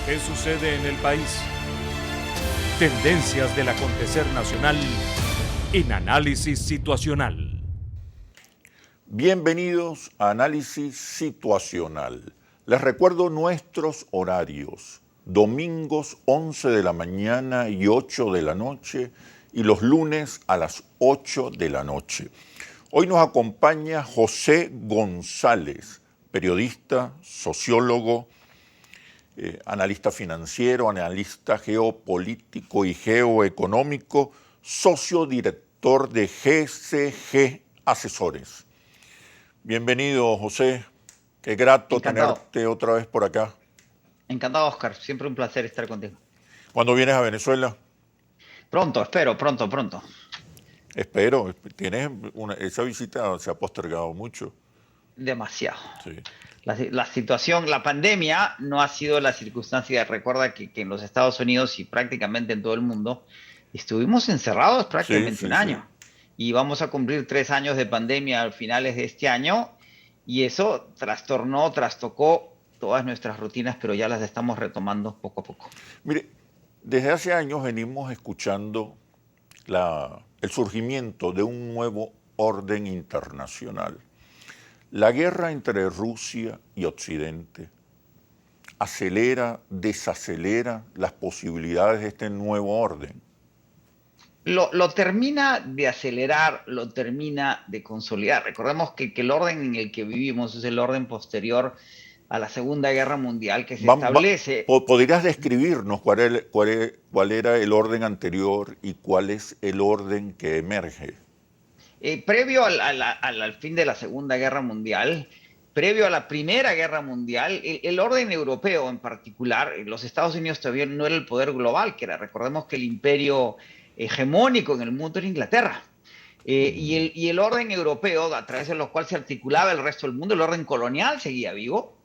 ¿Qué sucede en el país? Tendencias del acontecer nacional en Análisis Situacional. Bienvenidos a Análisis Situacional. Les recuerdo nuestros horarios: domingos 11 de la mañana y 8 de la noche y los lunes a las 8 de la noche. Hoy nos acompaña José González, periodista, sociólogo, analista financiero, analista geopolítico y geoeconómico, socio director de GCG Asesores. Bienvenido, José. Qué grato tenerte otra vez por acá. Encantado, Oscar. Siempre un placer estar contigo. ¿Cuándo vienes a Venezuela? Pronto, espero, pronto. Espero. Esa visita se ha postergado mucho. Demasiado. Sí. La situación, la pandemia no ha sido la circunstancia. Recuerda que en los Estados Unidos y prácticamente en todo el mundo estuvimos encerrados prácticamente un año. Y vamos a cumplir 3 años de pandemia a finales de este año. Y eso trastocó todas nuestras rutinas, pero ya las estamos retomando poco a poco. Mire, desde hace años venimos escuchando el surgimiento de un nuevo orden internacional. La guerra entre Rusia y Occidente acelera, desacelera las posibilidades de este nuevo orden. Lo termina de acelerar, lo termina de consolidar. Recordemos que el orden en el que vivimos es el orden posterior a la Segunda Guerra Mundial que se establece. ¿Podrías describirnos cuál era el orden anterior y cuál es el orden que emerge? Previo al fin de la Segunda Guerra Mundial, previo a la Primera Guerra Mundial, el orden europeo en particular, los Estados Unidos todavía no era el poder global, que era, recordemos que el imperio hegemónico en el mundo era Inglaterra. Y el orden europeo, a través de lo cual se articulaba el resto del mundo, el orden colonial seguía vivo.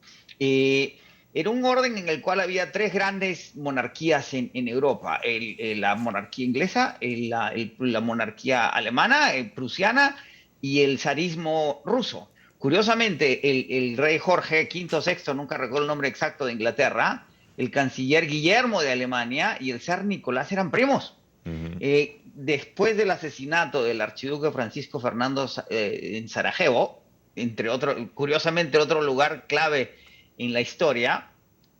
Era un orden en el cual había 3 grandes monarquías en Europa: la monarquía inglesa, la monarquía alemana, prusiana, y el zarismo ruso. Curiosamente, el rey Jorge V, VI, nunca recuerdo el nombre exacto, de Inglaterra, el canciller Guillermo de Alemania y el zar Nicolás eran primos. Después del asesinato del archiduque Francisco Fernando en Sarajevo, entre otros, curiosamente otro lugar clave en la historia,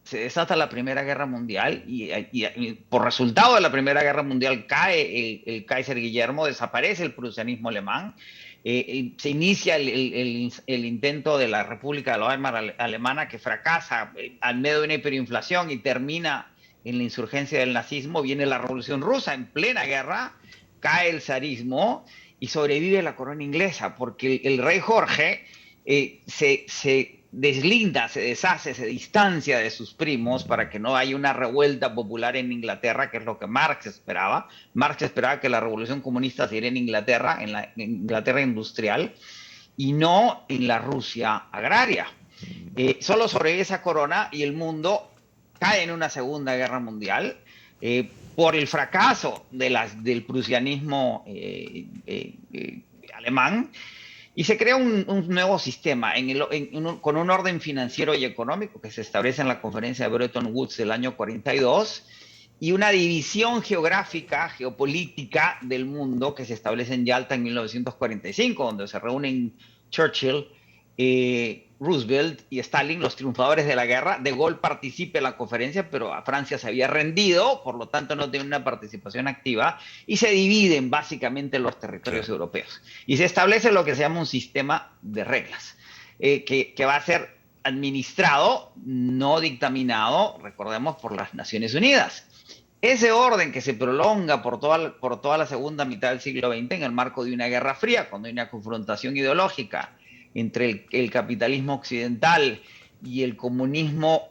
se desata la Primera Guerra Mundial y por resultado de la Primera Guerra Mundial cae el Kaiser Guillermo, desaparece el prusianismo alemán, se inicia el intento de la República de la Weimar alemana, que fracasa al medio de una hiperinflación y termina en la insurgencia del nazismo. Viene la Revolución Rusa en plena guerra, cae el zarismo y sobrevive la corona inglesa, porque el rey Jorge se deslinda, se deshace, se distancia de sus primos para que no haya una revuelta popular en Inglaterra, que es lo que Marx esperaba. Marx esperaba que la revolución comunista se diera en Inglaterra, en la Inglaterra industrial, y no en la Rusia agraria. Solo sobrevive esa corona y el mundo cae en una Segunda Guerra Mundial por el fracaso del prusianismo alemán. Y se crea un nuevo sistema con un orden financiero y económico que se establece en la conferencia de Bretton Woods del año 42 y una división geográfica, geopolítica del mundo que se establece en Yalta en 1945, donde se reúnen Churchill, Roosevelt y Stalin, los triunfadores de la guerra. De Gaulle participa en la conferencia, pero a Francia se había rendido, por lo tanto no tiene una participación activa, y se dividen básicamente los territorios europeos. Y se establece lo que se llama un sistema de reglas, que va a ser administrado, no dictaminado, recordemos, por las Naciones Unidas. Ese orden que se prolonga por toda la segunda mitad del siglo XX en el marco de una guerra fría, cuando hay una confrontación ideológica entre el capitalismo occidental y el comunismo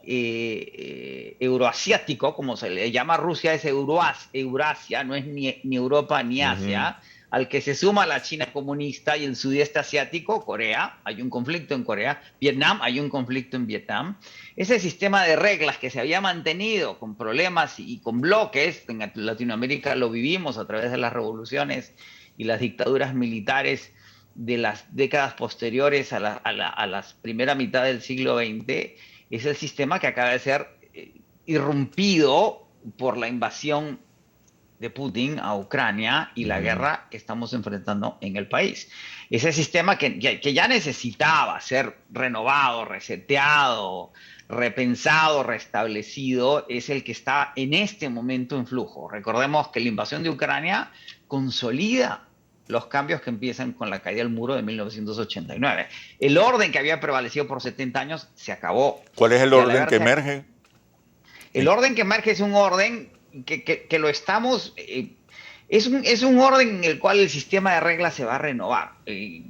euroasiático, como se le llama. Rusia es Eurasia, no es ni Europa ni Asia, al que se suma la China comunista, y el sudeste asiático, Corea, hay un conflicto en Corea, Vietnam, hay un conflicto en Vietnam. Ese sistema de reglas que se había mantenido con problemas y con bloques, en Latinoamérica lo vivimos a través de las revoluciones y las dictaduras militares de las décadas posteriores a la primera mitad del siglo XX, es el sistema que acaba de ser irrumpido por la invasión de Putin a Ucrania y la guerra que estamos enfrentando en el país. Ese sistema que ya necesitaba ser renovado, reseteado, repensado, restablecido, es el que está en este momento en flujo. Recordemos que la invasión de Ucrania consolida los cambios que empiezan con la caída del muro de 1989. El orden que había prevalecido por 70 años se acabó. ¿Cuál es el orden que emerge? El orden que emerge es un orden que lo estamos... es un orden en el cual el sistema de reglas se va a renovar.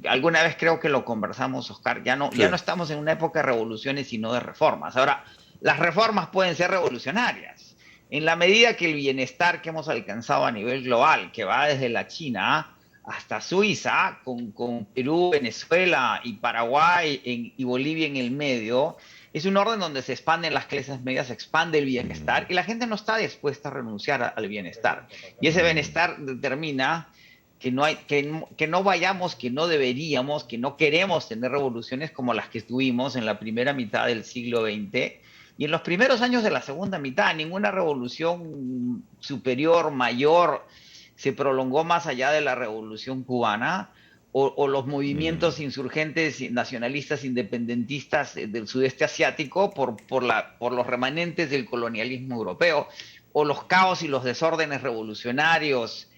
Alguna vez creo que lo conversamos, Oscar, ya no estamos en una época de revoluciones, sino de reformas. Ahora, las reformas pueden ser revolucionarias. En la medida que el bienestar que hemos alcanzado a nivel global, que va desde la China hasta Suiza, con Perú, Venezuela y Paraguay y Bolivia en el medio, es un orden donde se expanden las clases medias, se expande el bienestar y la gente no está dispuesta a renunciar al bienestar. Y ese bienestar determina que no vayamos, que no deberíamos, que no queremos tener revoluciones como las que tuvimos en la primera mitad del siglo XX y en los primeros años de la segunda mitad. Ninguna revolución superior, mayor, se prolongó más allá de la Revolución Cubana o los movimientos insurgentes nacionalistas independentistas del sudeste asiático por los remanentes del colonialismo europeo, o los caos y los desórdenes revolucionarios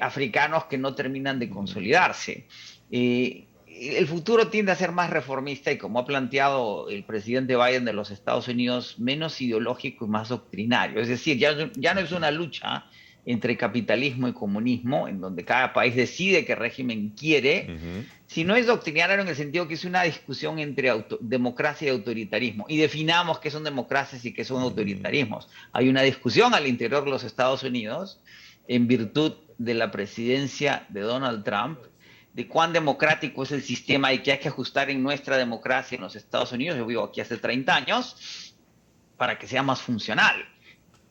africanos que no terminan de consolidarse. El futuro tiende a ser más reformista y, como ha planteado el presidente Biden de los Estados Unidos, menos ideológico y más doctrinario. Es decir, ya no es una lucha entre capitalismo y comunismo, en donde cada país decide qué régimen quiere, sino es doctrinario en el sentido que es una discusión entre democracia y autoritarismo. Y definamos qué son democracias y qué son autoritarismos. Hay una discusión al interior de los Estados Unidos, en virtud de la presidencia de Donald Trump, de cuán democrático es el sistema y que hay que ajustar en nuestra democracia en los Estados Unidos. Yo vivo aquí hace 30 años, para que sea más funcional.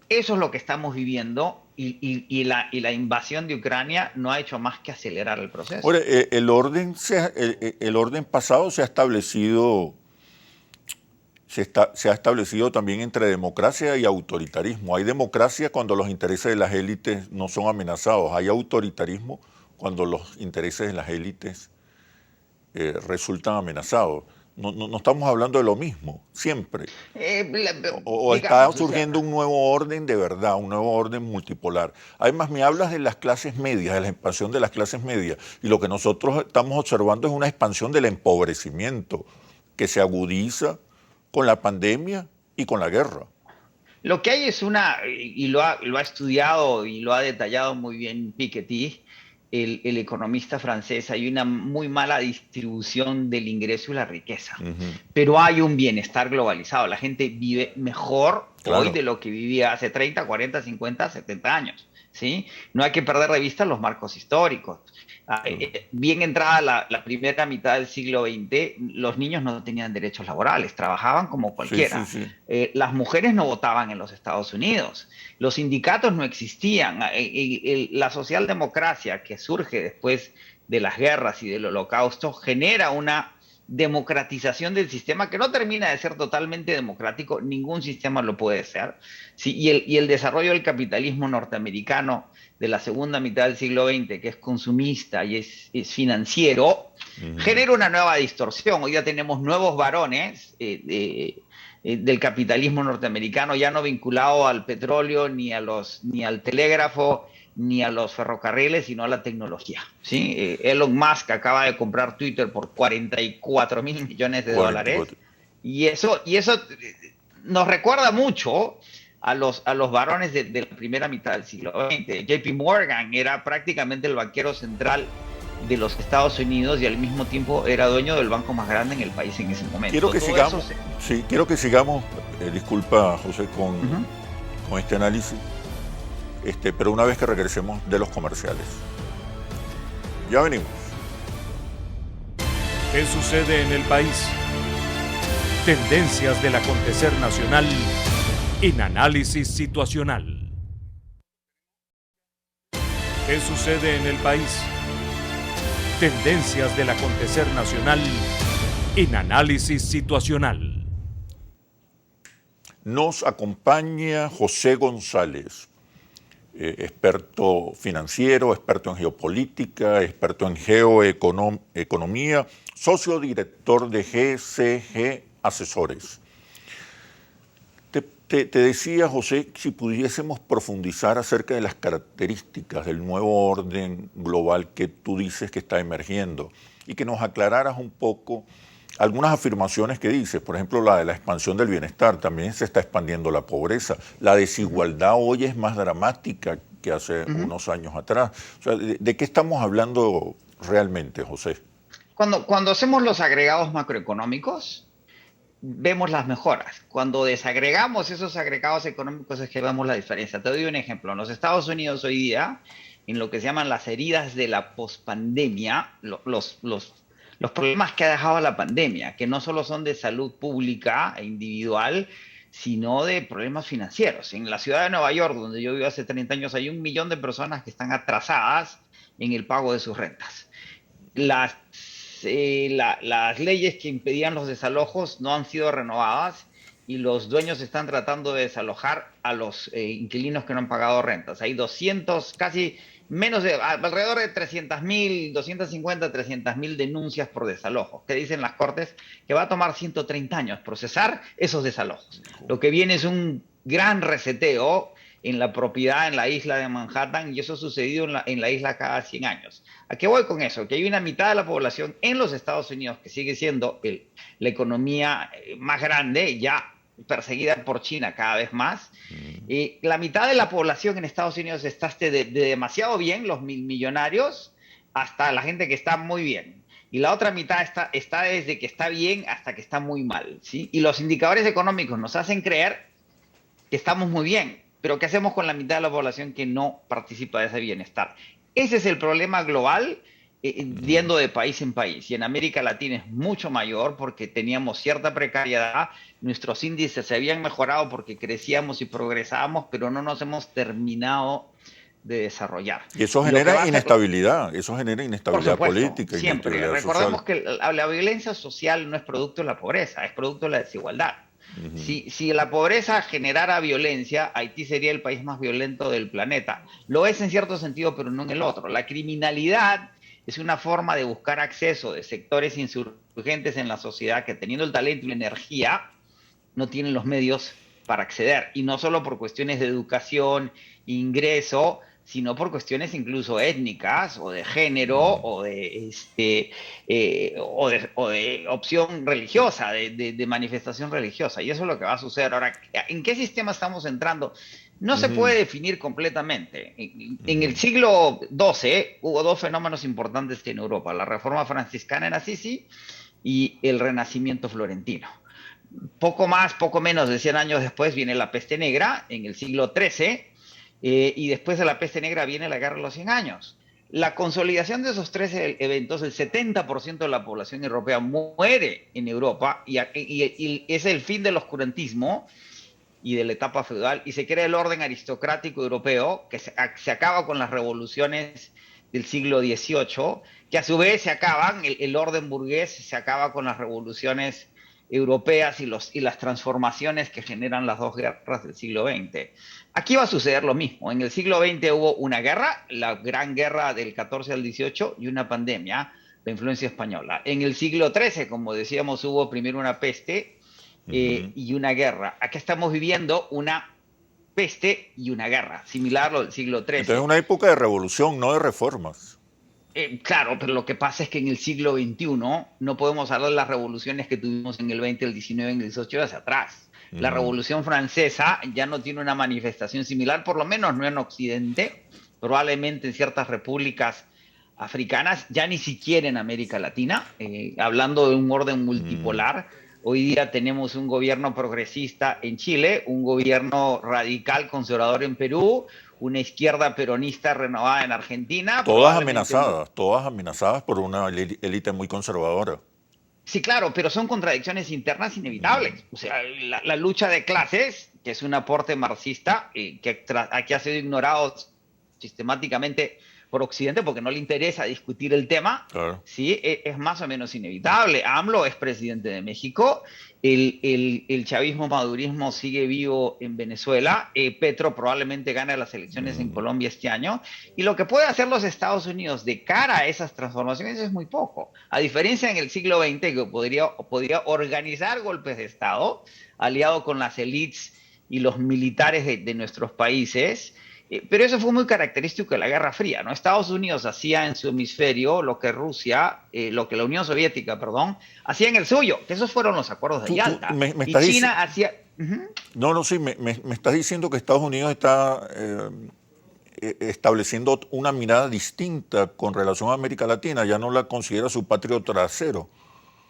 Eso es lo que estamos viviendo y la invasión de Ucrania no ha hecho más que acelerar el proceso. Ahora, el orden pasado se ha establecido también entre democracia y autoritarismo. Hay democracia cuando los intereses de las élites no son amenazados. Hay autoritarismo cuando los intereses de las élites resultan amenazados. No estamos hablando de lo mismo, siempre. Está surgiendo un nuevo orden de verdad, un nuevo orden multipolar. Además, me hablas de las clases medias, de la expansión de las clases medias, y lo que nosotros estamos observando es una expansión del empobrecimiento que se agudiza con la pandemia y con la guerra. Lo que hay es y lo ha estudiado y lo ha detallado muy bien Piketty, el economista francés, hay una muy mala distribución del ingreso y la riqueza, pero hay un bienestar globalizado. La gente vive mejor hoy de lo que vivía hace 30, 40, 50, 70 años, ¿sí? No hay que perder de vista los marcos históricos. Bien entrada la primera mitad del siglo XX, los niños no tenían derechos laborales, trabajaban como cualquiera. Las mujeres no votaban en los Estados Unidos, los sindicatos no existían. La socialdemocracia que surge después de las guerras y del Holocausto genera una democratización del sistema que no termina de ser totalmente democrático, ningún sistema lo puede ser, ¿sí? Y el desarrollo del capitalismo norteamericano de la segunda mitad del siglo XX, que es consumista y es financiero, genera una nueva distorsión. Hoy ya tenemos nuevos varones del capitalismo norteamericano, ya no vinculado al petróleo, ni al telégrafo, ni a los ferrocarriles, sino a la tecnología, ¿sí? Elon Musk acaba de comprar Twitter por $44 mil millones de dólares, y eso nos recuerda mucho a los varones de la primera mitad del siglo XX. JP Morgan era prácticamente el banquero central de los Estados Unidos y al mismo tiempo era dueño del banco más grande en el país en ese momento. Quiero que sigamos, disculpa José, con este análisis. Pero una vez que regresemos de los comerciales. Ya venimos. ¿Qué sucede en el país? Tendencias del acontecer nacional en Análisis Situacional. ¿Qué sucede en el país? Tendencias del acontecer nacional en Análisis Situacional. Nos acompaña José González, experto financiero, experto en geopolítica, experto en geoeconomía, socio director de GCG Asesores. Te decía, José, si pudiésemos profundizar acerca de las características del nuevo orden global que tú dices que está emergiendo y que nos aclararas un poco algunas afirmaciones que dices, por ejemplo, la de la expansión del bienestar, también se está expandiendo la pobreza, la desigualdad hoy es más dramática que hace unos años atrás. O sea, ¿de qué estamos hablando realmente, José? Cuando hacemos los agregados macroeconómicos, vemos las mejoras. Cuando desagregamos esos agregados económicos es que vemos la diferencia. Te doy un ejemplo. En los Estados Unidos hoy día, en lo que se llaman las heridas de la pospandemia, los problemas que ha dejado la pandemia, que no solo son de salud pública e individual, sino de problemas financieros. En la ciudad de Nueva York, donde yo vivo hace 30 años, hay 1 millón de personas que están atrasadas en el pago de sus rentas. Las leyes que impedían los desalojos no han sido renovadas y los dueños están tratando de desalojar a los inquilinos que no han pagado rentas. Hay 200, casi menos de, alrededor de 300.000, 250, 300.000 denuncias por desalojo. ¿Qué dicen las cortes? Que va a tomar 130 años procesar esos desalojos. Lo que viene es un gran reseteo en la propiedad en la isla de Manhattan, y eso ha sucedido en la isla cada 100 años. ¿A qué voy con eso? Que hay una mitad de la población en los Estados Unidos que sigue siendo la economía más grande, ya perseguida por China cada vez más. La mitad de la población en Estados Unidos está de demasiado bien, los millonarios, hasta la gente que está muy bien. Y la otra mitad está desde que está bien hasta que está muy mal, ¿sí? Y los indicadores económicos nos hacen creer que estamos muy bien, pero ¿qué hacemos con la mitad de la población que no participa de ese bienestar? Ese es el problema global, yendo de país en país. Y en América Latina es mucho mayor porque teníamos cierta precariedad, nuestros índices se habían mejorado porque crecíamos y progresábamos, pero no nos hemos terminado de desarrollar. Y eso genera inestabilidad, política. Siempre. Inestabilidad Recordemos social. que la violencia social no es producto de la pobreza, es producto de la desigualdad. Si la pobreza generara violencia, Haití sería el país más violento del planeta. Lo es en cierto sentido, pero no en el otro. La criminalidad es una forma de buscar acceso de sectores insurgentes en la sociedad que, teniendo el talento y la energía, no tienen los medios para acceder. Y no solo por cuestiones de educación, ingreso, sino por cuestiones incluso étnicas o de género o de opción religiosa, de manifestación religiosa. Y eso es lo que va a suceder. Ahora, ¿en qué sistema estamos entrando? No se puede definir completamente. En el siglo XII hubo dos fenómenos importantes en Europa: la Reforma Franciscana en Assisi y el Renacimiento florentino. Poco más, poco menos de 100 años después viene la peste negra en el siglo XIII. Y después de la peste negra viene la guerra de los 100 años. La consolidación de esos tres eventos, el 70% de la población europea muere en Europa y es el fin del oscurantismo y de la etapa feudal, y se crea el orden aristocrático europeo que se acaba con las revoluciones del siglo XVIII, que a su vez se acaban, el orden burgués se acaba con las revoluciones europeas y las transformaciones que generan las dos guerras del siglo XX. Aquí va a suceder lo mismo. En el siglo XX hubo una guerra, la Gran Guerra del 14 al 18, y una pandemia, la influencia española. En el siglo XIII, como decíamos, hubo primero una peste y una guerra. Aquí estamos viviendo una peste y una guerra, similar a lo del siglo XIII. Entonces es una época de revolución, no de reformas. Claro, pero lo que pasa es que en el siglo XXI no podemos hablar de las revoluciones que tuvimos en el XX, el XIX, en el XVIII hacia atrás. La Revolución Francesa ya no tiene una manifestación similar, por lo menos no en Occidente, probablemente en ciertas repúblicas africanas, ya ni siquiera en América Latina, hablando de un orden multipolar. Hoy día tenemos un gobierno progresista en Chile, un gobierno radical conservador en Perú, una izquierda peronista renovada en Argentina. Todas amenazadas por una élite muy conservadora. Sí, claro, pero son contradicciones internas inevitables. O sea, la lucha de clases, que es un aporte marxista, que aquí ha sido ignorado sistemáticamente por Occidente porque no le interesa discutir el tema, Claro. ¿sí? Es más o menos inevitable. AMLO es presidente de México, el chavismo-madurismo sigue vivo en Venezuela, Petro probablemente gane las elecciones en Colombia este año, y lo que puede hacer los Estados Unidos de cara a esas transformaciones es muy poco. A diferencia en el siglo XX, que podría organizar golpes de Estado, aliado con las élites y los militares de nuestros países, pero eso fue muy característico de la Guerra Fría, ¿no? Estados Unidos hacía en su hemisferio lo que lo que la Unión Soviética, perdón, hacía en el suyo, que esos fueron los acuerdos de Yalta. Me Y estás China hacía... No, no, sí, me estás diciendo que Estados Unidos está estableciendo una mirada distinta con relación a América Latina, ya no la considera su patrio trasero.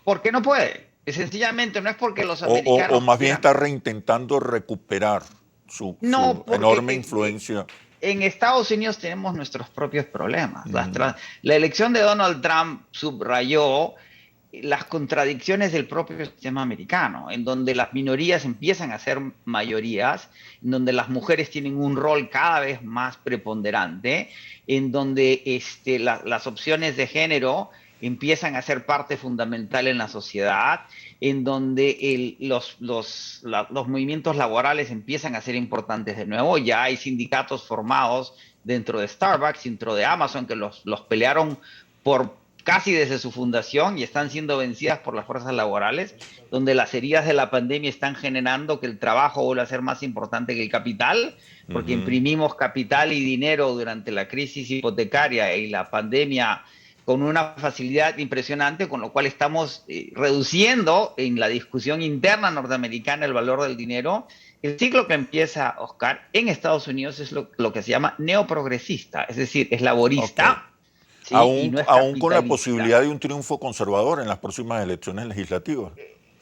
¿Por qué no puede? Sencillamente no es porque los O americanos más bien quieran. está reintentando recuperar su No, porque enorme influencia. en Estados Unidos tenemos nuestros propios problemas. La elección de Donald Trump subrayó las contradicciones del propio sistema americano, en donde las minorías empiezan a ser mayorías, en donde las mujeres tienen un rol cada vez más preponderante, en donde las opciones de género empiezan a ser parte fundamental en la sociedad, en donde los movimientos laborales empiezan a ser importantes de nuevo. Ya hay sindicatos formados dentro de Starbucks, dentro de Amazon, que los pelearon por casi desde su fundación y están siendo vencidas por las fuerzas laborales, donde las heridas de la pandemia están generando que el trabajo vuelva a ser más importante que el capital, porque imprimimos capital y dinero durante la crisis hipotecaria y la pandemia con una facilidad impresionante, con lo cual estamos reduciendo en la discusión interna norteamericana el valor del dinero. El ciclo que empieza, Oscar, en Estados Unidos es lo que se llama neoprogresista, es decir, es laborista. Okay. ¿Sí? Aún con la posibilidad de un triunfo conservador en las próximas elecciones legislativas.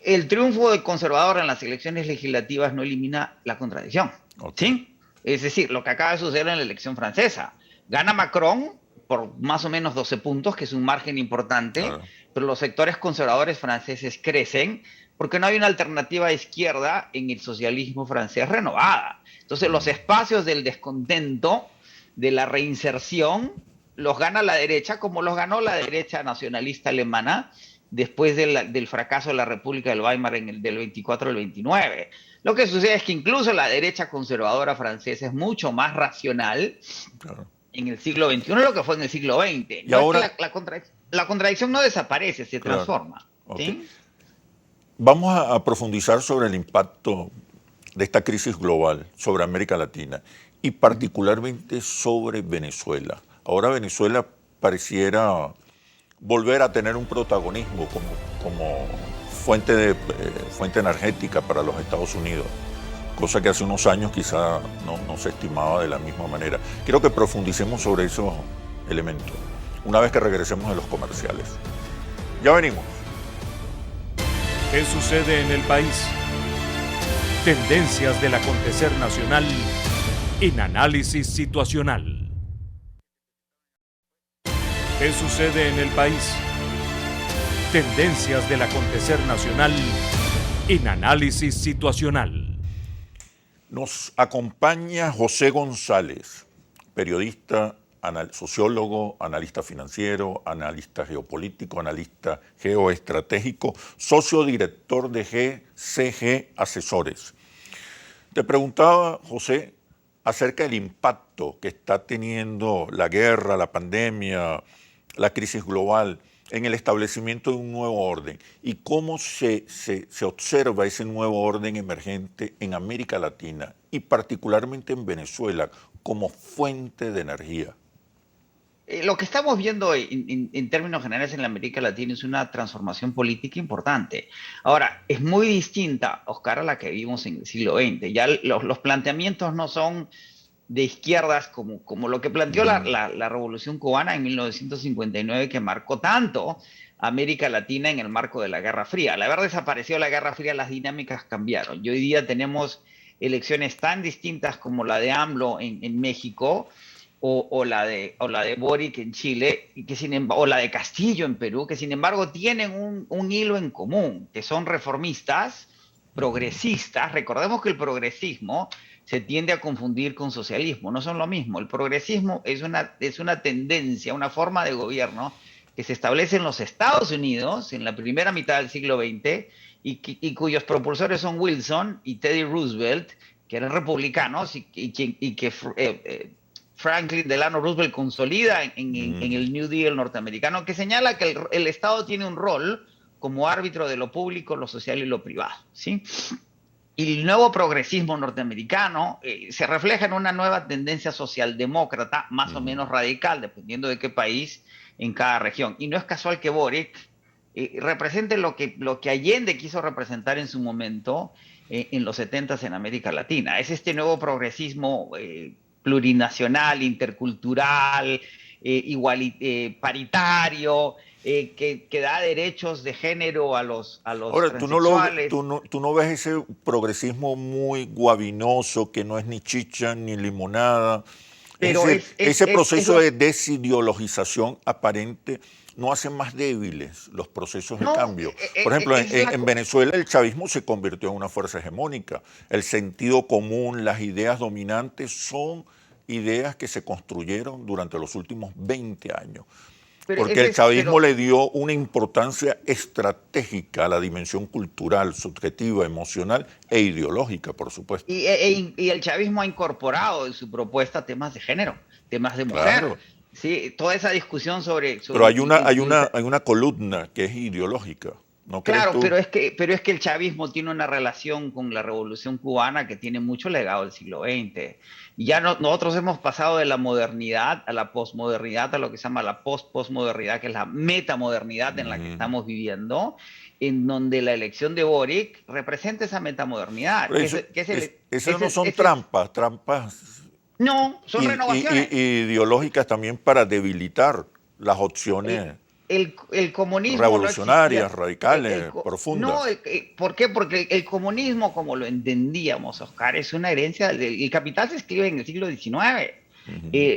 El triunfo del conservador en las elecciones legislativas no elimina la contradicción. Okay. ¿Sí? Es decir, lo que acaba de suceder en la elección francesa. Gana Macron por más o menos 12 puntos, que es un margen importante, claro, pero los sectores conservadores franceses crecen porque no hay una alternativa de izquierda en el socialismo francés renovada. Entonces, los espacios del descontento, de la reinserción, los gana la derecha, como los ganó la derecha nacionalista alemana después del fracaso de la República del Weimar del 24 al 29. Lo que sucede es que incluso la derecha conservadora francesa es mucho más racional, claro, en el siglo XXI lo que fue en el siglo XX. Y ahora, la contradicción no desaparece, se claro, transforma. Okay. ¿Sí? Vamos a profundizar sobre el impacto de esta crisis global sobre América Latina y particularmente sobre Venezuela. Ahora Venezuela pareciera volver a tener un protagonismo como fuente energética para los Estados Unidos, cosa que hace unos años quizá no se estimaba de la misma manera. Quiero que profundicemos sobre esos elementos una vez que regresemos de los comerciales. Ya venimos. ¿Qué sucede en el país? Tendencias del acontecer nacional en Análisis Situacional. ¿Qué sucede en el país? Tendencias del acontecer nacional en Análisis Situacional. Nos acompaña José González, periodista, sociólogo, analista financiero, analista geopolítico, analista geoestratégico, socio director de GCG Asesores. Te preguntaba, José, acerca del impacto que está teniendo la guerra, la pandemia, la crisis global en el establecimiento de un nuevo orden y cómo se observa ese nuevo orden emergente en América Latina y particularmente en Venezuela como fuente de energía. Lo que estamos viendo en términos generales en la América Latina es una transformación política importante. Ahora, es muy distinta, Oscar, a la que vimos en el siglo XX. Ya los planteamientos no son de izquierdas como lo que planteó la Revolución Cubana en 1959, que marcó tanto a América Latina en el marco de la Guerra Fría. Al haber desaparecido la Guerra Fría, las dinámicas cambiaron. Y hoy día tenemos elecciones tan distintas como la de AMLO en México, o la de Boric en Chile, o la de Castillo en Perú, que sin embargo tienen un hilo en común, que son reformistas, progresistas. Recordemos que el progresismo se tiende a confundir con socialismo. No son lo mismo. El progresismo es una tendencia, una forma de gobierno que se establece en los Estados Unidos en la primera mitad del siglo XX y cuyos propulsores son Wilson y Teddy Roosevelt, que eran republicanos y que Franklin Delano Roosevelt consolida en el New Deal norteamericano, que señala que el Estado tiene un rol como árbitro de lo público, lo social y lo privado, ¿sí? Y el nuevo progresismo norteamericano se refleja en una nueva tendencia socialdemócrata, más o menos radical, dependiendo de qué país en cada región. Y no es casual que Boric represente lo que Allende quiso representar en su momento en los 70s en América Latina. Es este nuevo progresismo plurinacional, intercultural, paritario, que da derechos de género a los Ahora, transexuales. tú no ves ese progresismo muy guabinoso, que no es ni chicha ni limonada. Pero Ese proceso de desideologización aparente no hace más débiles los procesos de cambio. Por ejemplo, en Venezuela el chavismo se convirtió en una fuerza hegemónica. El sentido común, las ideas dominantes son ideas que se construyeron durante los últimos 20 años. Porque el chavismo le dio una importancia estratégica a la dimensión cultural, subjetiva, emocional e ideológica, por supuesto. Y el chavismo ha incorporado en su propuesta temas de género, temas de mujer. Claro. Sí, toda esa discusión sobre pero hay una columna que es ideológica. ¿No crees claro, tú? pero es que el chavismo tiene una relación con la Revolución Cubana que tiene mucho legado del siglo XX. Y ya nosotros hemos pasado de la modernidad a la posmodernidad, a lo que se llama la posmodernidad, que es la metamodernidad en la que estamos viviendo, en donde la elección de Boric representa esa metamodernidad. Esas no son trampas No, son renovaciones. Ideológicas también para debilitar las opciones el comunismo revolucionarias, no radicales, profundas. No, ¿por qué? Porque el comunismo, como lo entendíamos, Oscar, es una herencia. El Capital se escribe en el siglo XIX.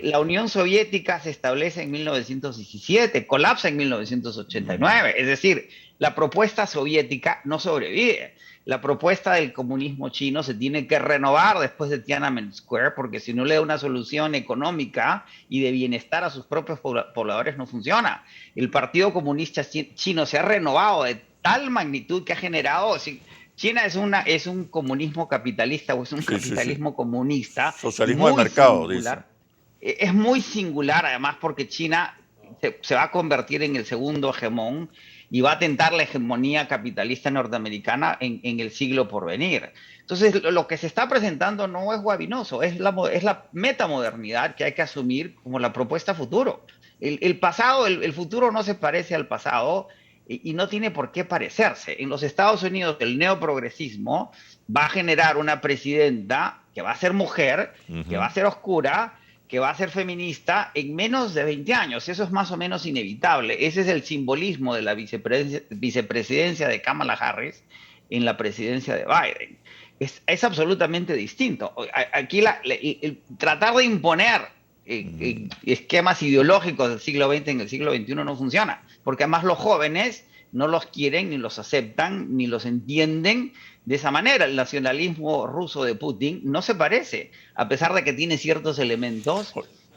La Unión Soviética se establece en 1917, colapsa en 1989. Es decir, la propuesta soviética no sobrevive. La propuesta del comunismo chino se tiene que renovar después de Tiananmen Square, porque si no le da una solución económica y de bienestar a sus propios pobladores no funciona. El Partido Comunista Chino se ha renovado de tal magnitud que ha generado... China es un comunismo capitalista o es un capitalismo comunista. Socialismo de mercado, dice. Es muy singular, además, porque China se va a convertir en el segundo hegemón y va a tentar la hegemonía capitalista norteamericana en el siglo por venir. Entonces, lo que se está presentando no es guabinoso, es la metamodernidad que hay que asumir como la propuesta futuro. El futuro no se parece al pasado y no tiene por qué parecerse. En los Estados Unidos, el neoprogresismo va a generar una presidenta que va a ser mujer, que va a ser oscura, que va a ser feminista en menos de 20 años. Eso es más o menos inevitable. Ese es el simbolismo de la vicepresidencia de Kamala Harris en la presidencia de Biden. Es absolutamente distinto. Aquí tratar de imponer esquemas ideológicos del siglo XX en el siglo XXI no funciona, porque además los jóvenes no los quieren, ni los aceptan, ni los entienden de esa manera. El nacionalismo ruso de Putin no se parece, a pesar de que tiene ciertos elementos,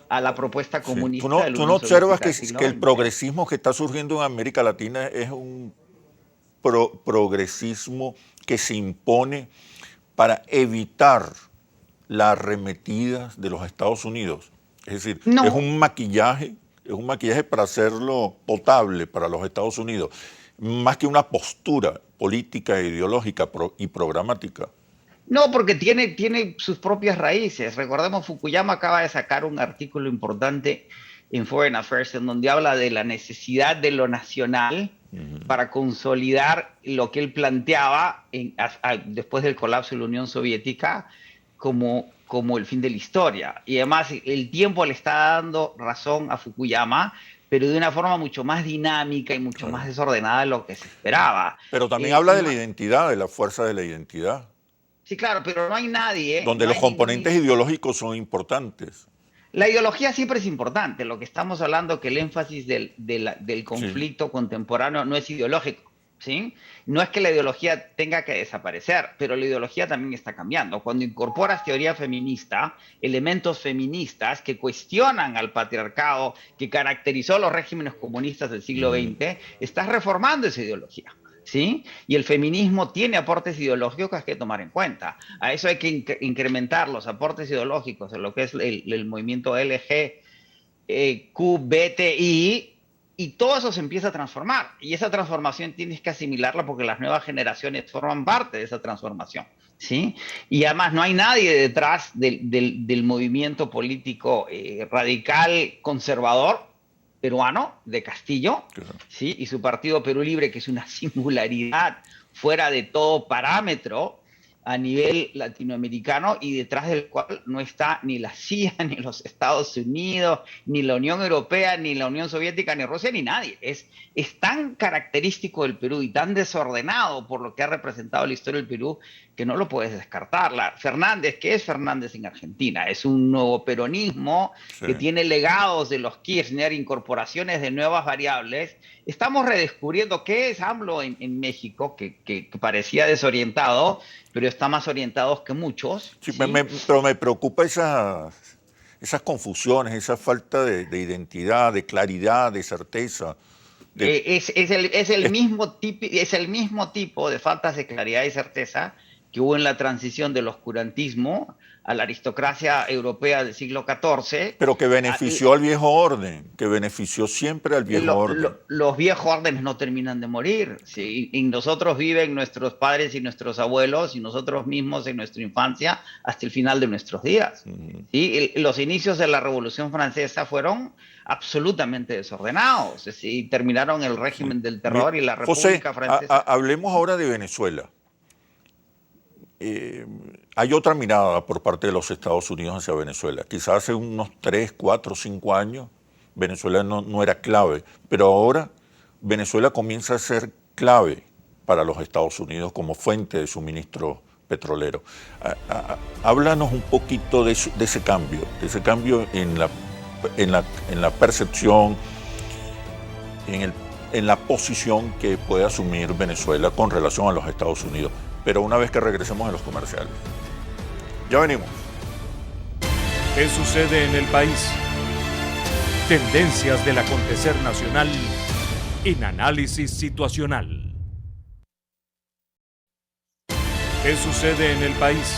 a la propuesta comunista. Sí. ¿Tú no observas que el progresismo que está surgiendo en América Latina es un progresismo que se impone para evitar la arremetida de los Estados Unidos? Es decir, es un maquillaje para hacerlo potable para los Estados Unidos, más que una postura política, ideológica y programática. No, porque tiene sus propias raíces. Recordemos, Fukuyama acaba de sacar un artículo importante en Foreign Affairs en donde habla de la necesidad de lo nacional para consolidar lo que él planteaba después del colapso de la Unión Soviética como el fin de la historia. Y además el tiempo le está dando razón a Fukuyama, pero de una forma mucho más dinámica y mucho más desordenada de lo que se esperaba. Pero también habla de la identidad, de la fuerza de la identidad. Sí, claro, pero no hay nadie... Donde los componentes ideológicos son importantes. La ideología siempre es importante. Lo que estamos hablando es que el énfasis del conflicto contemporáneo no es ideológico. ¿sí? No es que la ideología tenga que desaparecer, pero la ideología también está cambiando. Cuando incorporas teoría feminista, elementos feministas que cuestionan al patriarcado que caracterizó los regímenes comunistas del siglo XX, estás reformando esa ideología. ¿Sí? Y el feminismo tiene aportes ideológicos que hay que tomar en cuenta. A eso hay que incrementar los aportes ideológicos en lo que es el movimiento LGBTI, y todo eso se empieza a transformar. Y esa transformación tienes que asimilarla porque las nuevas generaciones forman parte de esa transformación. ¿Sí? Y además no hay nadie detrás del movimiento político radical conservador peruano de Castillo, Claro. ¿sí? Y su partido Perú Libre, que es una singularidad fuera de todo parámetro a nivel latinoamericano, y detrás del cual no está ni la CIA, ni los Estados Unidos, ni la Unión Europea, ni la Unión Soviética, ni Rusia, ni nadie. Es tan característico del Perú y tan desordenado por lo que ha representado la historia del Perú que no lo puedes descartar. Fernández, ¿qué es Fernández en Argentina? Es un nuevo peronismo que tiene legados de los Kirchner, incorporaciones de nuevas variables. Estamos redescubriendo qué es AMLO en México, que parecía desorientado, pero está más orientado que muchos. Sí, ¿Sí? pero me preocupa esas confusiones, esa falta de identidad, de claridad, de certeza. Es el mismo tipo de faltas de claridad y certeza que hubo en la transición del oscurantismo a la aristocracia europea del siglo XIV. Pero que benefició al viejo orden, que benefició siempre al viejo orden. Los viejos órdenes no terminan de morir. ¿Sí? Y nosotros viven nuestros padres y nuestros abuelos y nosotros mismos en nuestra infancia hasta el final de nuestros días. ¿Sí? Los inicios de la Revolución Francesa fueron absolutamente desordenados. ¿Sí? Terminaron el régimen del terror y la República Francesa. Hablemos ahora de Venezuela. Hay otra mirada por parte de los Estados Unidos hacia Venezuela. Quizás hace unos 3, 4, 5 años Venezuela no era clave, pero ahora Venezuela comienza a ser clave para los Estados Unidos como fuente de suministro petrolero. Háblanos un poquito de ese cambio en la percepción, en la posición que puede asumir Venezuela con relación a los Estados Unidos. Pero una vez que regresemos a los comerciales. Ya venimos. ¿Qué sucede en el país? Tendencias del acontecer nacional en Análisis Situacional. ¿Qué sucede en el país?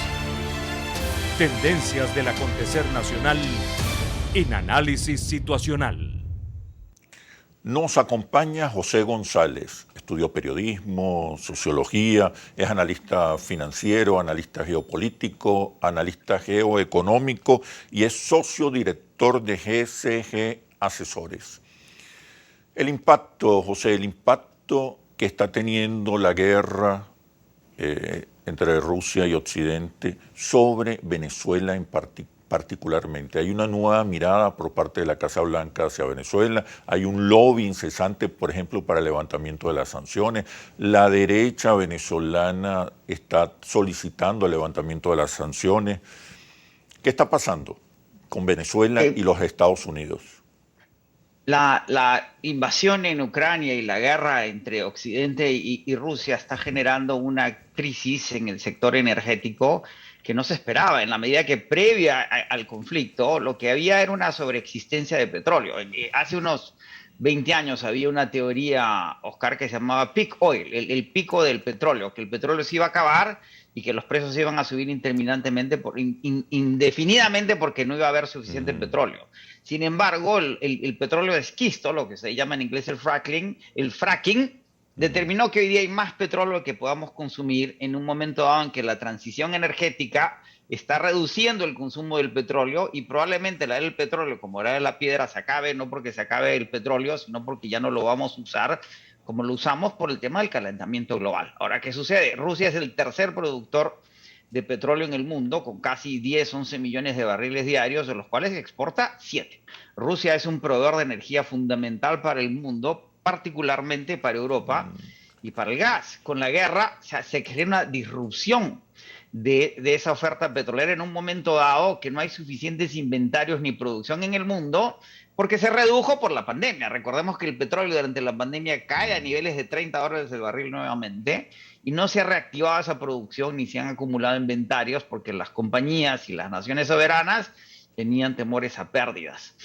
Tendencias del acontecer nacional en Análisis Situacional. Nos acompaña José González. Estudió periodismo, sociología, es analista financiero, analista geopolítico, analista geoeconómico y es socio director de GSG Asesores. El impacto, José, que está teniendo la guerra entre Rusia y Occidente sobre Venezuela en particularmente. Hay una nueva mirada por parte de la Casa Blanca hacia Venezuela, hay un lobby incesante, por ejemplo, para el levantamiento de las sanciones. La derecha venezolana está solicitando el levantamiento de las sanciones. ¿Qué está pasando con Venezuela y los Estados Unidos? La invasión en Ucrania y la guerra entre Occidente y Rusia está generando una crisis en el sector energético que no se esperaba, en la medida que previa al conflicto lo que había era una sobreexistencia de petróleo. Hace unos 20 años había una teoría, Oscar, que se llamaba peak oil, el pico del petróleo, que el petróleo se iba a acabar y que los precios iban a subir interminablemente, indefinidamente, porque no iba a haber suficiente petróleo. Sin embargo, el petróleo de esquisto, lo que se llama en inglés el fracking, determinó que hoy día hay más petróleo que podamos consumir en un momento dado en que la transición energética está reduciendo el consumo del petróleo, y probablemente la del petróleo, como la de la piedra, se acabe, no porque se acabe el petróleo, sino porque ya no lo vamos a usar como lo usamos por el tema del calentamiento global. Ahora, ¿qué sucede? Rusia es el tercer productor de petróleo en el mundo, con casi 10, 11 millones de barriles diarios, de los cuales exporta 7. Rusia es un proveedor de energía fundamental para el mundo, particularmente para Europa y para el gas. Con la guerra se crea una disrupción de esa oferta petrolera en un momento dado que no hay suficientes inventarios ni producción en el mundo, porque se redujo por la pandemia. Recordemos que el petróleo durante la pandemia cae a niveles de $30 el barril nuevamente y no se ha reactivado esa producción ni se han acumulado inventarios porque las compañías y las naciones soberanas tenían temores a pérdidas.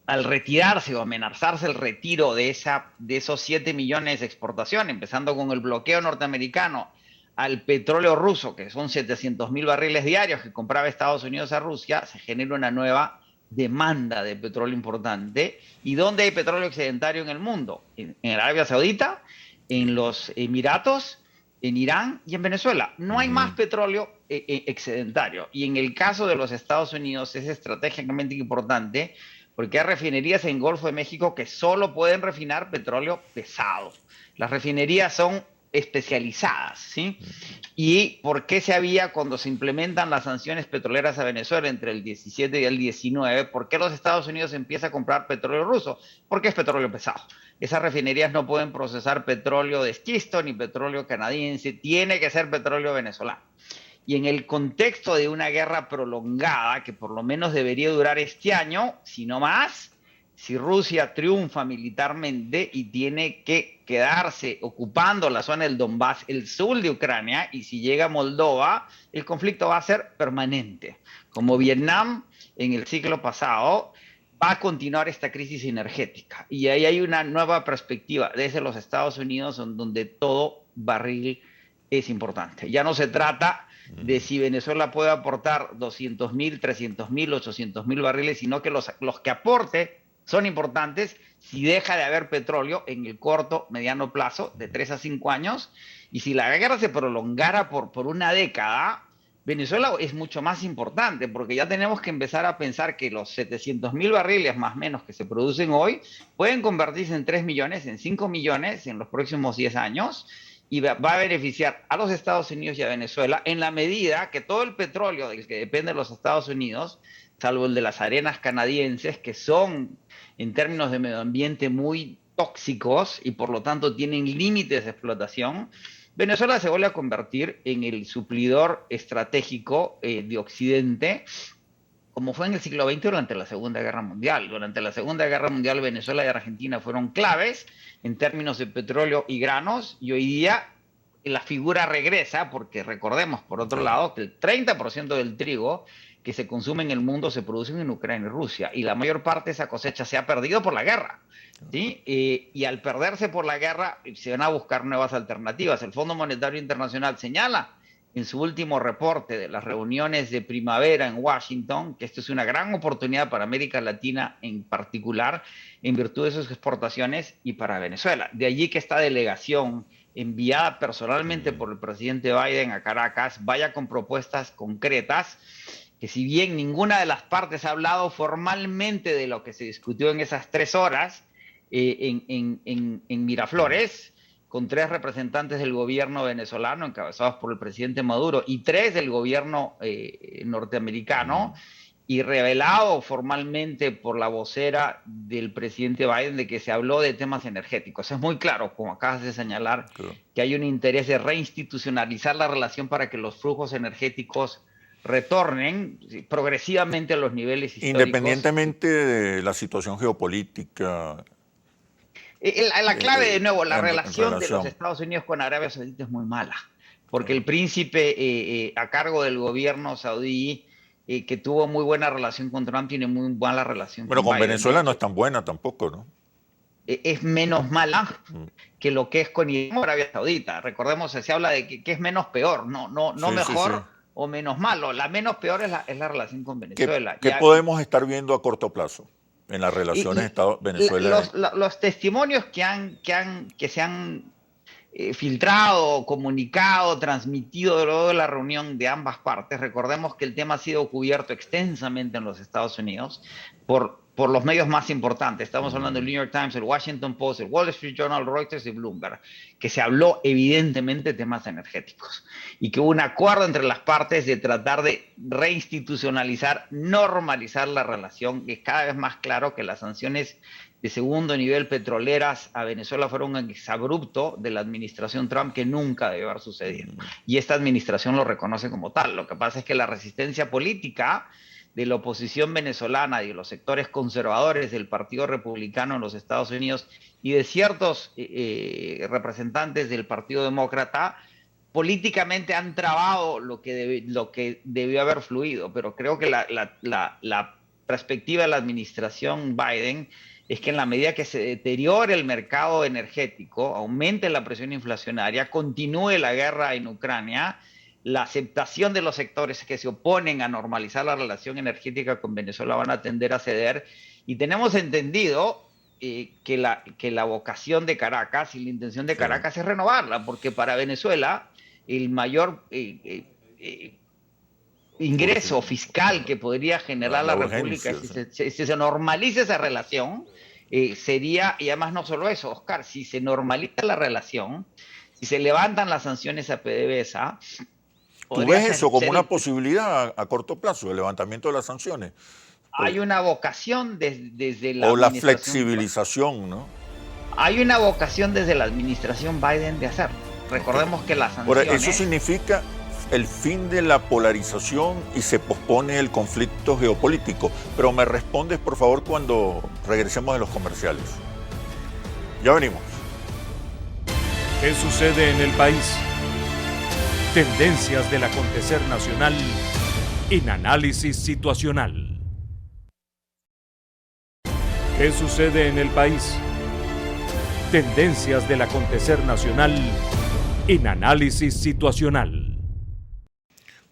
Al retirarse o amenazarse el retiro de esos 7 millones de exportación, empezando con el bloqueo norteamericano al petróleo ruso, que son 700.000 barriles diarios que compraba Estados Unidos a Rusia, se genera una nueva demanda de petróleo importante. ¿Y dónde hay petróleo excedentario en el mundo? En Arabia Saudita, en los Emiratos, en Irán y en Venezuela. No hay más petróleo excedentario. Y en el caso de los Estados Unidos es estratégicamente importante porque hay refinerías en Golfo de México que solo pueden refinar petróleo pesado. Las refinerías son especializadas, ¿sí? ¿Y por qué se había, cuando se implementan las sanciones petroleras a Venezuela entre el 17 y el 19, por qué los Estados Unidos empiezan a comprar petróleo ruso? Porque es petróleo pesado. Esas refinerías no pueden procesar petróleo de esquisto ni petróleo canadiense, tiene que ser petróleo venezolano. Y en el contexto de una guerra prolongada, que por lo menos debería durar este año, si no más, si Rusia triunfa militarmente y tiene que quedarse ocupando la zona del Donbass, el sur de Ucrania, y si llega a Moldova, el conflicto va a ser permanente. Como Vietnam en el siglo pasado, va a continuar esta crisis energética. Y ahí hay una nueva perspectiva desde los Estados Unidos donde todo barril es importante. Ya no se trata de si Venezuela puede aportar 200.000, 300.000, 800.000 barriles, sino que los que aporte son importantes si deja de haber petróleo en el corto, mediano plazo, de 3 a 5 años, y si la guerra se prolongara por una década, Venezuela es mucho más importante, porque ya tenemos que empezar a pensar que los 700.000 barriles más o menos que se producen hoy pueden convertirse en 3 millones, en 5 millones en los próximos 10 años, y va a beneficiar a los Estados Unidos y a Venezuela en la medida que todo el petróleo del que depende de los Estados Unidos, salvo el de las arenas canadienses, que son en términos de medio ambiente muy tóxicos y por lo tanto tienen límites de explotación, Venezuela se vuelve a convertir en el suplidor estratégico de Occidente, como fue en el siglo XX durante la Segunda Guerra Mundial. Durante la Segunda Guerra Mundial, Venezuela y Argentina fueron claves en términos de petróleo y granos, y hoy día la figura regresa, porque recordemos, por otro lado, que el 30% del trigo que se consume en el mundo se produce en Ucrania y Rusia, y la mayor parte de esa cosecha se ha perdido por la guerra, ¿sí? Y al perderse por la guerra, se van a buscar nuevas alternativas. El Fondo Monetario Internacional señala en su último reporte de las reuniones de primavera en Washington, que esto es una gran oportunidad para América Latina en particular, en virtud de sus exportaciones, y para Venezuela. De allí que esta delegación enviada personalmente por el presidente Biden a Caracas vaya con propuestas concretas, que si bien ninguna de las partes ha hablado formalmente de lo que se discutió en esas 3 horas en Miraflores, con 3 representantes del gobierno venezolano encabezados por el presidente Maduro y 3 del gobierno norteamericano, y revelado formalmente por la vocera del presidente Biden de que se habló de temas energéticos. Es muy claro, como acabas de señalar, que hay un interés de reinstitucionalizar la relación para que los flujos energéticos retornen progresivamente a los niveles históricos. Independientemente de la situación geopolítica. La clave, de nuevo, la relación de los Estados Unidos con Arabia Saudita es muy mala, porque el príncipe a cargo del gobierno saudí, que tuvo muy buena relación con Trump, tiene muy mala relación con Biden. Pero con Venezuela no es tan buena tampoco, ¿no? Es menos mala que lo que es con Arabia Saudita. Recordemos, se habla de que es menos peor, no mejor o menos malo. La menos peor es la relación con Venezuela. ¿Qué podemos estar viendo a corto plazo en las relaciones Venezuela? Los testimonios que se han filtrado, comunicado, transmitido luego de la reunión de ambas partes. Recordemos que el tema ha sido cubierto extensamente en los Estados Unidos por los medios más importantes. Estamos hablando del New York Times, el Washington Post, el Wall Street Journal, Reuters y Bloomberg, que se habló evidentemente de temas energéticos y que hubo un acuerdo entre las partes de tratar de reinstitucionalizar, normalizar la relación. Es cada vez más claro que las sanciones de segundo nivel petroleras a Venezuela fueron un exabrupto de la administración Trump que nunca debió haber sucedido. Y esta administración lo reconoce como tal. Lo que pasa es que la resistencia política de la oposición venezolana y de los sectores conservadores del Partido Republicano en los Estados Unidos y de ciertos representantes del Partido Demócrata políticamente han trabado lo que debió haber fluido. Pero creo que la perspectiva de la administración Biden es que en la medida que se deteriore el mercado energético, aumente la presión inflacionaria, continúe la guerra en Ucrania, la aceptación de los sectores que se oponen a normalizar la relación energética con Venezuela van a tender a ceder. Y tenemos entendido que la vocación de Caracas y la intención de Caracas es renovarla, porque para Venezuela el mayor ingreso fiscal que podría generar la República, si se normaliza esa relación, sería, y además no solo eso, Oscar, si se normaliza la relación, si se levantan las sanciones a PDVSA, ¿tú ves eso como una posibilidad a corto plazo, el levantamiento de las sanciones? Hay una vocación desde la o la flexibilización, ¿no? Hay una vocación desde la administración Biden de hacerlo. Recordemos que las sanciones... Eso significa el fin de la polarización y se pospone el conflicto geopolítico. Pero me respondes, por favor, cuando regresemos de los comerciales. Ya venimos. ¿Qué sucede en el país? Tendencias del acontecer nacional en Análisis Situacional. ¿Qué sucede en el país? Tendencias del acontecer nacional en Análisis Situacional.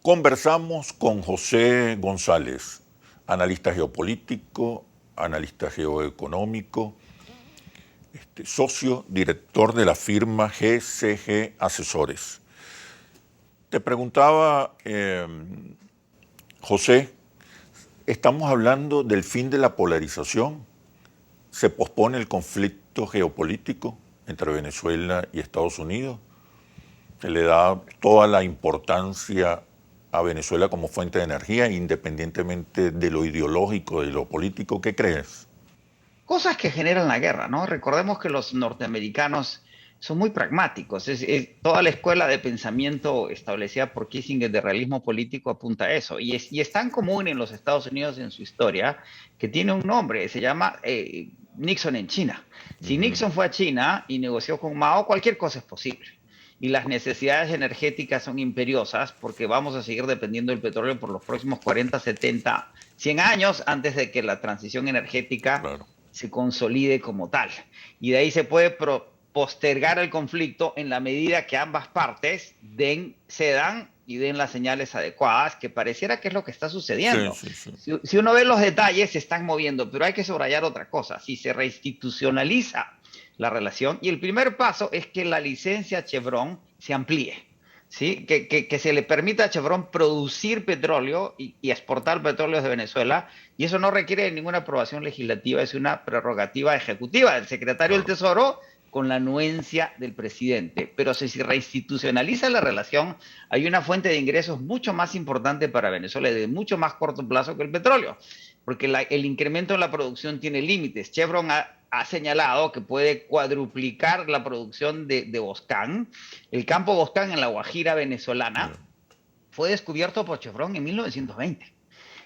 Conversamos con José González, analista geopolítico, analista geoeconómico, socio director de la firma GCG Asesores. Te preguntaba, José, ¿estamos hablando del fin de la polarización? ¿Se pospone el conflicto geopolítico entre Venezuela y Estados Unidos? ¿Se le da toda la importancia a Venezuela como fuente de energía, independientemente de lo ideológico, de lo político? ¿Qué crees? Cosas que generan la guerra, ¿no? Recordemos que los norteamericanos son muy pragmáticos. Toda la escuela de pensamiento establecida por Kissinger de realismo político apunta a eso. Y es tan común en los Estados Unidos en su historia que tiene un nombre, se llama Nixon en China. Si Nixon fue a China y negoció con Mao, cualquier cosa es posible. Y las necesidades energéticas son imperiosas porque vamos a seguir dependiendo del petróleo por los próximos 40, 70, 100 años antes de que la transición energética se consolide como tal. Y de ahí se puede postergar el conflicto en la medida que ambas partes cedan y den las señales adecuadas, que pareciera que es lo que está sucediendo. Si uno ve los detalles, se están moviendo, pero hay que subrayar otra cosa. Si se reinstitucionaliza la relación, y el primer paso es que la licencia Chevron se amplíe, ¿sí? Que se le permita a Chevron producir petróleo y exportar petróleo de Venezuela, y eso no requiere ninguna aprobación legislativa, es una prerrogativa ejecutiva del secretario del Tesoro con la anuencia del presidente. Pero si se reinstitucionaliza la relación, hay una fuente de ingresos mucho más importante para Venezuela y de mucho más corto plazo que el petróleo, porque el incremento en la producción tiene límites. Chevron ha señalado que puede cuadruplicar la producción de Boscán. El campo Boscán en la Guajira venezolana fue descubierto por Chevron en 1920.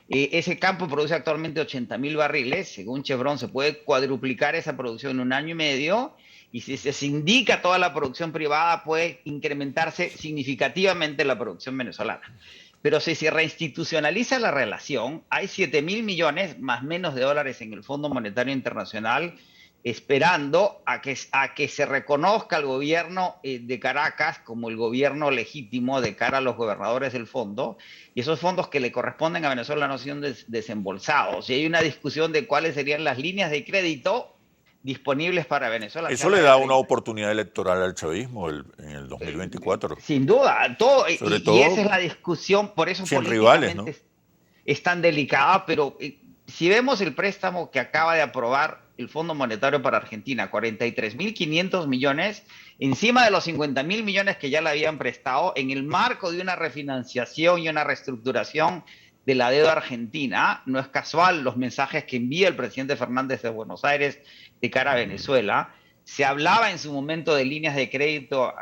Ese campo produce actualmente 80.000 barriles. Según Chevron, se puede cuadruplicar esa producción en un año y medio. Y si se indica toda la producción privada, puede incrementarse significativamente la producción venezolana. Pero si se reinstitucionaliza la relación, hay 7.000 millones más menos de dólares en el Fondo Monetario Internacional esperando a que se reconozca al gobierno de Caracas como el gobierno legítimo de cara a los gobernadores del fondo, y esos fondos que le corresponden a Venezuela no siendo desembolsados. Y hay una discusión de cuáles serían las líneas de crédito disponibles para Venezuela. Eso le da una oportunidad electoral al chavismo en el 2024. Sin duda, y esa es la discusión, por eso sin rivales, ¿no? Es tan delicada, pero si vemos el préstamo que acaba de aprobar el Fondo Monetario para Argentina, 43.500 millones, encima de los 50.000 millones que ya le habían prestado, en el marco de una refinanciación y una reestructuración de la deuda argentina. No es casual los mensajes que envía el presidente Fernández de Buenos Aires de cara a Venezuela. Se hablaba en su momento de líneas de crédito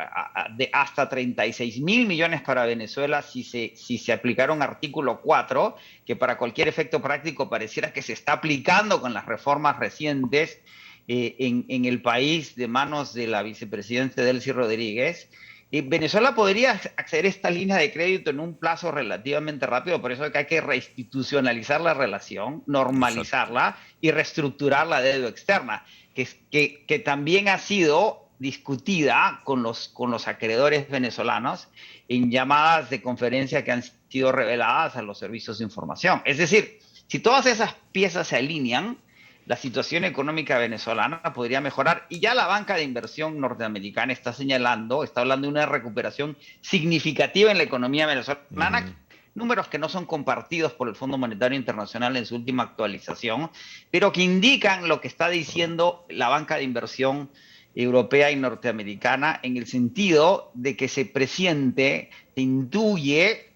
de hasta 36.000 millones para Venezuela si se aplicara un artículo 4, que para cualquier efecto práctico pareciera que se está aplicando con las reformas recientes en el país de manos de la vicepresidenta Delcy Rodríguez. Venezuela podría acceder a esta línea de crédito en un plazo relativamente rápido, por eso es que hay que reinstitucionalizar la relación, normalizarla y reestructurar la deuda externa, que también ha sido discutida con los acreedores venezolanos en llamadas de conferencia que han sido reveladas a los servicios de información. Es decir, si todas esas piezas se alinean, la situación económica venezolana podría mejorar, y ya la banca de inversión norteamericana está hablando de una recuperación significativa en la economía venezolana, números que no son compartidos por el Fondo Monetario Internacional en su última actualización, pero que indican lo que está diciendo la banca de inversión europea y norteamericana, en el sentido de que se intuye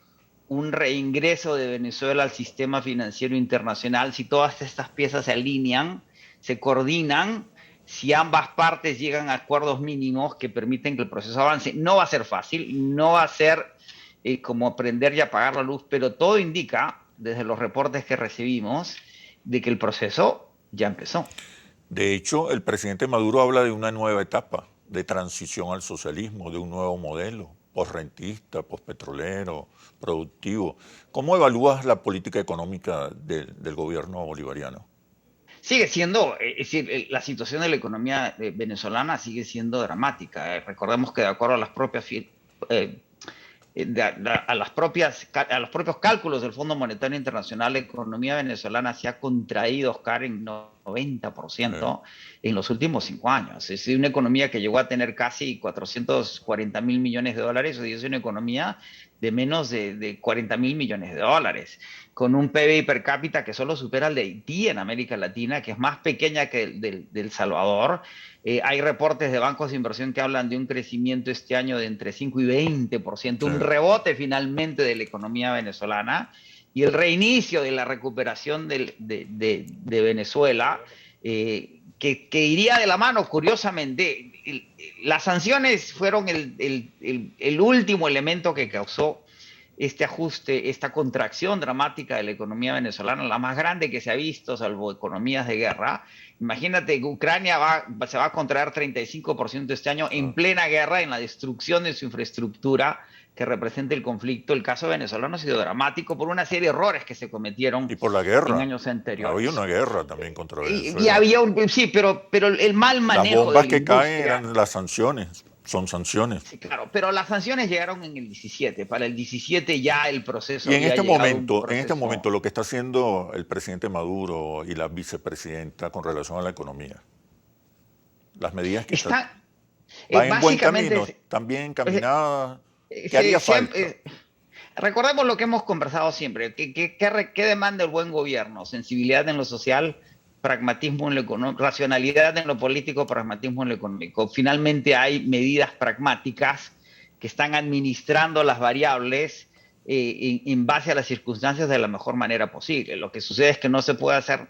un reingreso de Venezuela al sistema financiero internacional si todas estas piezas se alinean, se coordinan, si ambas partes llegan a acuerdos mínimos que permiten que el proceso avance. No va a ser fácil, no va a ser como prender y apagar la luz, pero todo indica, desde los reportes que recibimos, de que el proceso ya empezó. De hecho, el presidente Maduro habla de una nueva etapa de transición al socialismo, de un nuevo modelo, postrentista, postpetrolero, productivo. ¿Cómo evalúas la política económica del gobierno bolivariano? Sigue siendo, es decir, la situación de la economía venezolana sigue siendo dramática. Recordemos que de acuerdo a las propias a los propios cálculos del Fondo Monetario Internacional, la economía venezolana se ha contraído, Oscar, en 90% en los últimos 5 años. Es una economía que llegó a tener casi 440.000 millones de dólares, y es una economía de menos de 40.000 millones de dólares, con un PBI per cápita que solo supera el de Haití en América Latina, que es más pequeña que el de El Salvador. Hay reportes de bancos de inversión que hablan de un crecimiento este año de entre 5 y 20%, un rebote finalmente de la economía venezolana y el reinicio de la recuperación de Venezuela, que iría de la mano, curiosamente. Las sanciones fueron el último elemento que causó este ajuste, esta contracción dramática de la economía venezolana, la más grande que se ha visto, salvo economías de guerra. Imagínate que Ucrania se va a contraer 35% este año en plena guerra, en la destrucción de su infraestructura que representa el conflicto. El caso venezolano ha sido dramático por una serie de errores que se cometieron y por la guerra. En años anteriores. Había una guerra también contra Venezuela. Y había sí, pero el mal manejo. Las bombas que caen eran las sanciones. Son sanciones. Sí, claro, pero las sanciones llegaron en el 17. Para el 17 ya el proceso. Y en este momento, lo que está haciendo el presidente Maduro y la vicepresidenta con relación a la economía, las medidas que están en buen camino, están bien encaminadas. ¿Qué haría falta? Recordemos lo que hemos conversado siempre. ¿Qué demanda el buen gobierno? Sensibilidad en lo social, pragmatismo en lo económico, racionalidad en lo político, pragmatismo en lo económico. Finalmente hay medidas pragmáticas que están administrando las variables en base a las circunstancias de la mejor manera posible. Lo que sucede es que no se puede hacer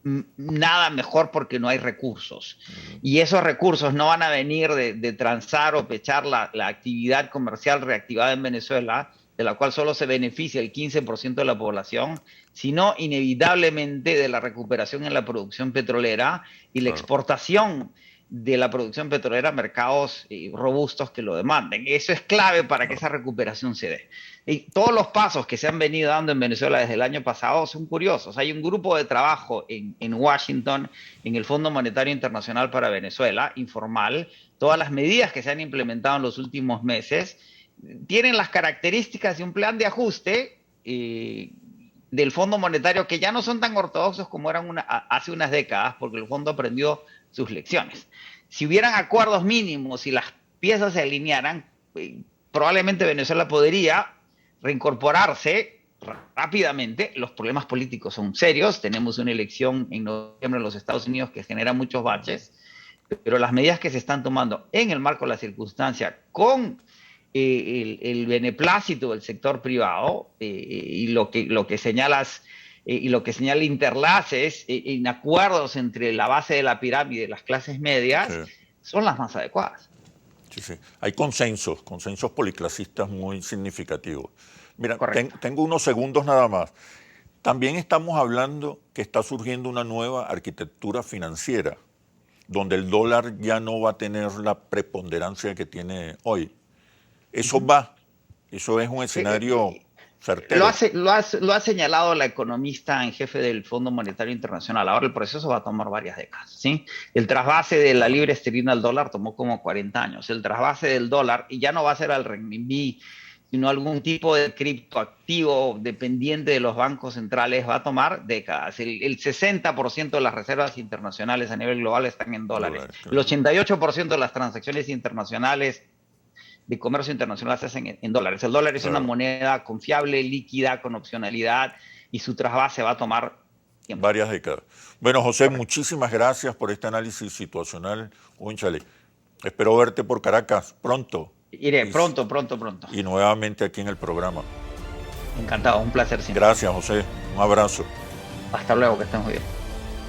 nada mejor porque no hay recursos. Y esos recursos no van a venir de transar o pechar la actividad comercial reactivada en Venezuela, de la cual solo se beneficia el 15% de la población, sino inevitablemente de la recuperación en la producción petrolera y la exportación de la producción petrolera a mercados robustos que lo demanden. Eso es clave para que esa recuperación se dé. Y todos los pasos que se han venido dando en Venezuela desde el año pasado son curiosos. Hay un grupo de trabajo en Washington, en el Fondo Monetario Internacional para Venezuela, informal. Todas las medidas que se han implementado en los últimos meses tienen las características de un plan de ajuste del Fondo Monetario, que ya no son tan ortodoxos como eran hace unas décadas, porque el fondo aprendió sus lecciones. Si hubieran acuerdos mínimos y las piezas se alinearan, probablemente Venezuela podría reincorporarse rápidamente. Los problemas políticos son serios. Tenemos una elección en noviembre en los Estados Unidos que genera muchos baches, pero las medidas que se están tomando en el marco de la circunstancia, con el beneplácito del sector privado y lo que señalas y lo que señala Interlace es en acuerdos entre la base de la pirámide y las clases medias, sí, son las más adecuadas. Sí, sí. Hay consensos policlasistas muy significativos. Mira, tengo unos segundos nada más. También estamos hablando que está surgiendo una nueva arquitectura financiera, donde el dólar ya no va a tener la preponderancia que tiene hoy. Eso es un escenario certero. Lo ha señalado la economista en jefe del Fondo Monetario Internacional. Ahora el proceso va a tomar varias décadas, ¿sí? El trasvase de la libra esterlina al dólar tomó como 40 años. El trasvase del dólar, y ya no va a ser al renminbi, sino algún tipo de criptoactivo dependiente de los bancos centrales, va a tomar décadas. El 60% de las reservas internacionales a nivel global están en dólares. El 88% de las transacciones internacionales de comercio internacional se hacen en dólares. El dólar es una moneda confiable, líquida, con opcionalidad, y su trasvase va a tomar tiempo. Varias décadas. Bueno, José, muchísimas gracias por este análisis situacional. Cónchale, espero verte por Caracas pronto. Iré pronto. Y nuevamente aquí en el programa. Encantado, un placer siempre. Gracias, José. Un abrazo. Hasta luego, que estén muy bien.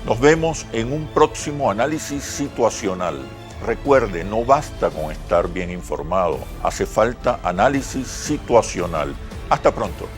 Nos vemos en un próximo análisis situacional. Recuerde, no basta con estar bien informado, hace falta análisis situacional. Hasta pronto.